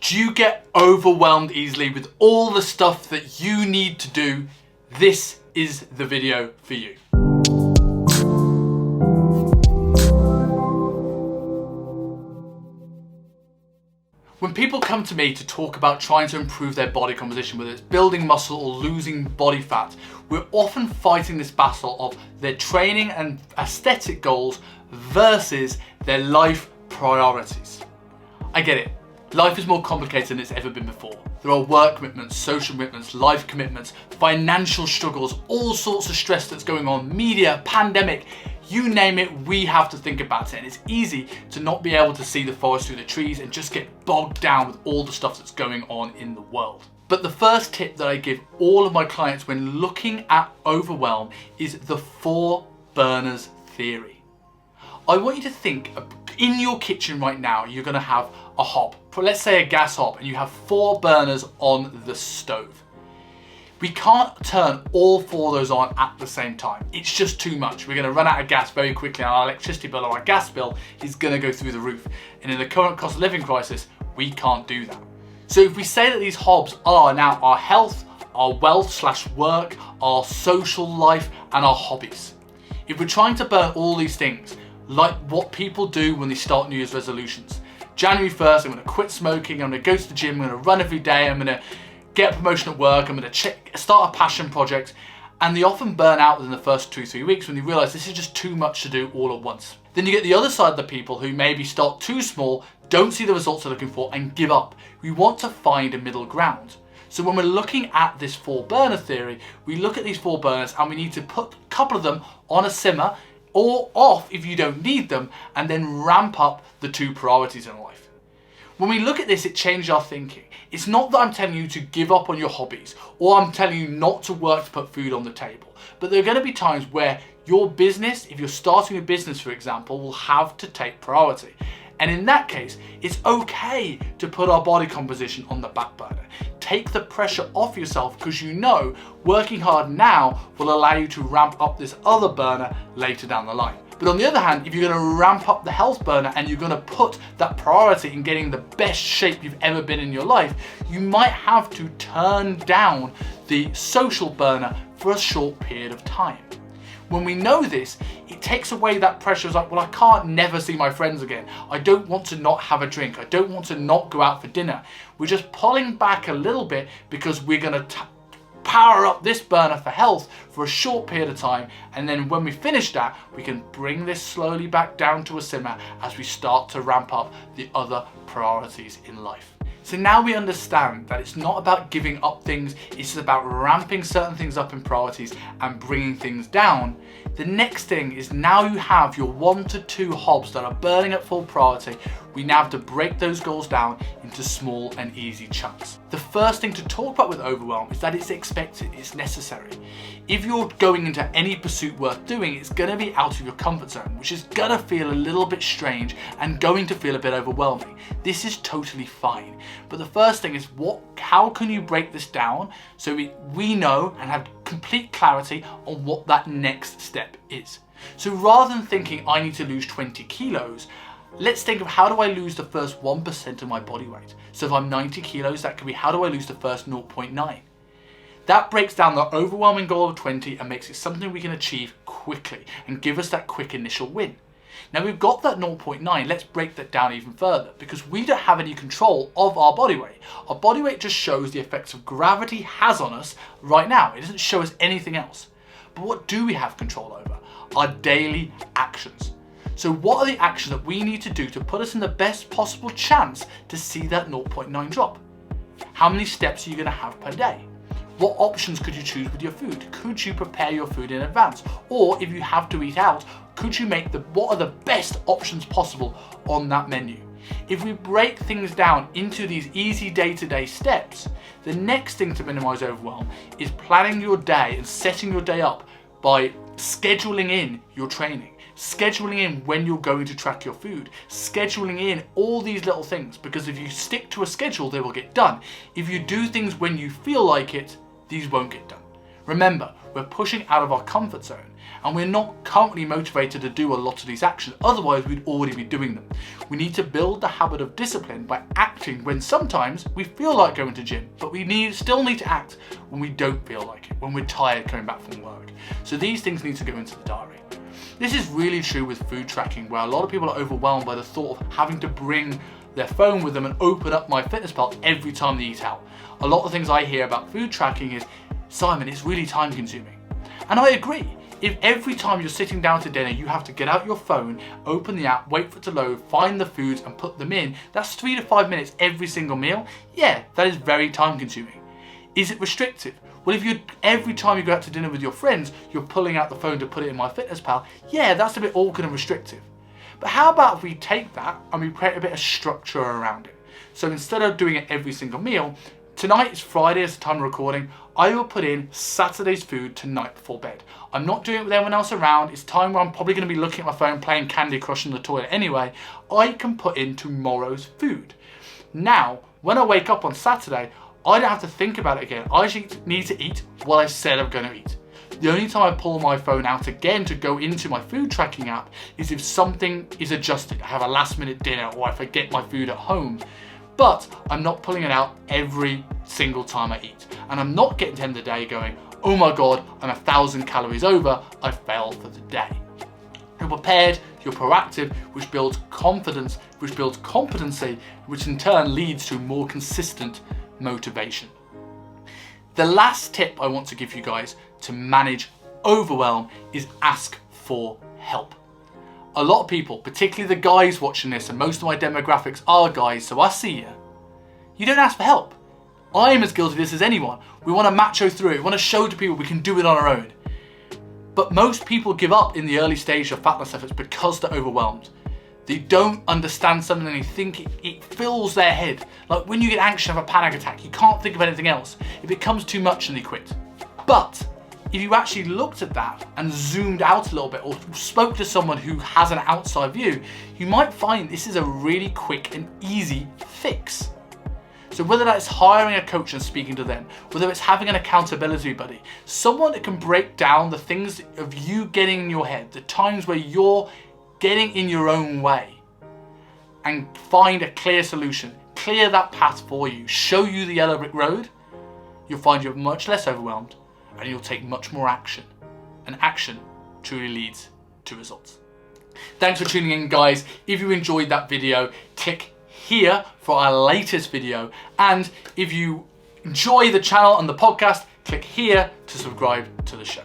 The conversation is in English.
Do you get overwhelmed easily with all the stuff that you need to do? This is the video for you. When people come to me to talk about trying to improve their body composition, whether it's building muscle or losing body fat, we're often fighting this battle of their training and aesthetic goals versus their life priorities. I get it. Life is more complicated than it's ever been before. There are work commitments, social commitments, life commitments, financial struggles, all sorts of stress that's going on, media, pandemic, you name it, we have to think about it. And it's easy to not be able to see the forest through the trees and just get bogged down with all the stuff that's going on in the world. But the first tip that I give all of my clients when looking at overwhelm is the 4 burners theory. I want you to think in your kitchen right now, you're gonna have a hob, let's say a gas hob, and you have 4 burners on the stove. We can't turn all 4 of those on at the same time. It's just too much. We're gonna run out of gas very quickly, and our electricity bill or our gas bill is gonna go through the roof. And in the current cost of living crisis, we can't do that. So if we say that these hobs are now our health, our wealth/work, our social life, and our hobbies. If we're trying to burn all these things, like what people do when they start New Year's resolutions. January 1st, I'm gonna quit smoking, I'm gonna go to the gym, I'm gonna run every day, I'm gonna get a promotion at work, I'm gonna start a passion project, and they often burn out within the first 2-3 weeks when they realize this is just too much to do all at once. Then you get the other side of the people who maybe start too small, don't see the results they're looking for, and give up. We want to find a middle ground. So when we're looking at this 4 burner theory, we look at these 4 burners and we need to put a couple of them on a simmer or off if you don't need them, and then ramp up the 2 priorities in life. When we look at this, it changes our thinking. It's not that I'm telling you to give up on your hobbies, or I'm telling you not to work to put food on the table, but there are going to be times where your business, if you're starting a business for example, will have to take priority. And in that case, it's okay to put our body composition on the back burner. Take the pressure off yourself, because you know working hard now will allow you to ramp up this other burner later down the line. But on the other hand, if you're going to ramp up the health burner and you're going to put that priority in getting the best shape you've ever been in your life, you might have to turn down the social burner for a short period of time. When we know this, it takes away that pressure. It's like, well, I can't never see my friends again. I don't want to not have a drink. I don't want to not go out for dinner. We're just pulling back a little bit because we're going to power up this burner for health for a short period of time, and then when we finish that, we can bring this slowly back down to a simmer as we start to ramp up the other priorities in life. So now we understand that it's not about giving up things, it's about ramping certain things up in priorities and bringing things down. The next thing is, now you have your 1 to 2 hobs that are burning at full priority, we now have to break those goals down into small and easy chunks. The first thing to talk about with overwhelm is that it's expected, it's necessary. If you're going into any pursuit worth doing, it's gonna be out of your comfort zone, which is gonna feel a little bit strange and going to feel a bit overwhelming. This is totally fine. But the first thing is, how can you break this down so we know and have complete clarity on what that next step is. So rather than thinking I need to lose 20 kilos, let's think of how do I lose the first 1% of my body weight. So if I'm 90 kilos, that could be how do I lose the first 0.9. That breaks down the overwhelming goal of 20 and makes it something we can achieve quickly and give us that quick initial win. Now we've got that 0.9, let's break that down even further, because we don't have any control of our body weight. Our body weight just shows the effects of gravity has on us right now. It doesn't show us anything else. But what do we have control over? Our daily actions. So what are the actions that we need to do to put us in the best possible chance to see that 0.9 drop? How many steps are you going to have per day? What options could you choose with your food? Could you prepare your food in advance? Or if you have to eat out, could you make what are the best options possible on that menu? If we break things down into these easy day-to-day steps, the next thing to minimize overwhelm is planning your day and setting your day up by scheduling in your training, scheduling in when you're going to track your food, scheduling in all these little things, because if you stick to a schedule, they will get done. If you do things when you feel like it, these won't get done. Remember, we're pushing out of our comfort zone. And we're not currently motivated to do a lot of these actions, otherwise we'd already be doing them. We need to build the habit of discipline by acting when sometimes we feel like going to gym, but we still need to act when we don't feel like it, when we're tired coming back from work. So these things need to go into the diary. This is really true with food tracking, where a lot of people are overwhelmed by the thought of having to bring their phone with them and open up MyFitnessPal every time they eat out. A lot of things I hear about food tracking is, Simon, it's really time consuming. And I agree. If every time you're sitting down to dinner, you have to get out your phone, open the app, wait for it to load, find the foods and put them in, that's 3 to 5 minutes every single meal. Yeah, that is very time consuming. Is it restrictive? Well, if every time you go out to dinner with your friends, you're pulling out the phone to put it in MyFitnessPal, yeah, that's a bit awkward and restrictive. But how about if we take that and we create a bit of structure around it? So instead of doing it every single meal, tonight is Friday as the time of recording, I will put in Saturday's food tonight before bed. I'm not doing it with everyone else around. It's time where I'm probably going to be looking at my phone, playing Candy Crush in the toilet anyway. I can put in tomorrow's food. Now, when I wake up on Saturday, I don't have to think about it again. I just need to eat what I said I'm going to eat. The only time I pull my phone out again to go into my food tracking app is if something is adjusted. I have a last minute dinner or I forget my food at home. But I'm not pulling it out every single time I eat. And I'm not getting to the end of the day going, oh my God, I'm 1,000 calories over, I failed for the day. You're prepared, you're proactive, which builds confidence, which builds competency, which in turn leads to more consistent motivation. The last tip I want to give you guys to manage overwhelm is ask for help. A lot of people, particularly the guys watching this, and most of my demographics are guys, so I see you. You don't ask for help. I am as guilty of this as anyone. We want to macho through it. We want to show to people we can do it on our own. But most people give up in the early stage of fat loss efforts because they're overwhelmed. They don't understand something and they think it fills their head. Like when you get anxious and have a panic attack, you can't think of anything else. It becomes too much and they quit. But if you actually looked at that and zoomed out a little bit or spoke to someone who has an outside view, you might find this is a really quick and easy fix. So whether that's hiring a coach and speaking to them, whether it's having an accountability buddy, someone that can break down the things of you getting in your head, the times where you're getting in your own way, and find a clear solution, clear that path for you, show you the yellow brick road, you'll find you're much less overwhelmed and you'll take much more action. And action truly leads to results. Thanks for tuning in, guys. If you enjoyed that video, click here for our latest video. And if you enjoy the channel and the podcast, click here to subscribe to the show.